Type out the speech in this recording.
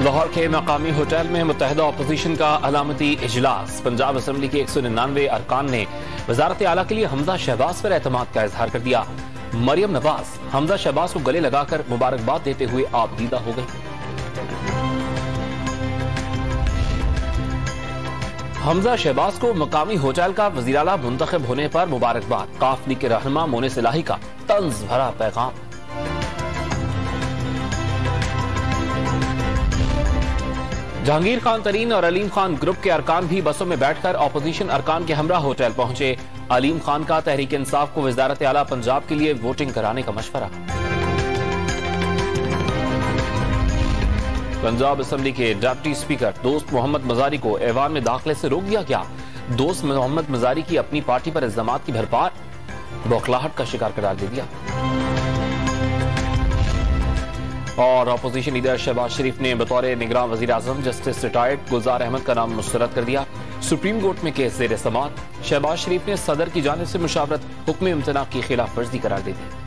लाहौर के मकामी होटल में मुत्तहिदा अपोजिशन का अलामती इजलास। पंजाब असम्बली के 199 अरकान ने वजारत आला के लिए हमजा शहबाज पर एतमाद का इजहार कर दिया। मरियम नवाज हमजा शहबाज को गले लगाकर मुबारकबाद देते हुए आबदीदा हो गई। हमजा शहबाज को मकामी होटल का वज़ीर आला मुंतखब होने पर मुबारकबाद। काफ लीग के रहनुमा मोनिस इलाही का तंज भरा पैगाम। जहांगीर खान तरीन और अलीम खान ग्रुप के अरकान भी बसों में बैठकर अपोजिशन अरकान के हमरा होटल पहुंचे। अलीम खान का तहरीक इंसाफ को वज़ारत आला पंजाब के लिए वोटिंग कराने का मशवरा। पंजाब असम्बली के डिप्टी स्पीकर दोस्त मोहम्मद मजारी को ऐवान में दाखिले से रोक दिया गया। दोस्त मोहम्मद मजारी की अपनी पार्टी पर इल्जामात की भरपार, बौखलाहट का शिकार करार दे दिया। और अपोजिशन लीडर शहबाज शरीफ ने बतौर निगरान वजीर आजम जस्टिस रिटायर्ड गुलजार अहमद का नाम मुस्तरद कर दिया। सुप्रीम कोर्ट में केस ज़ेर समाअत। शहबाज शरीफ ने सदर की जानिब से मुशावरत हुक्म इम्तना की खिलाफ वर्जी करार दे दी।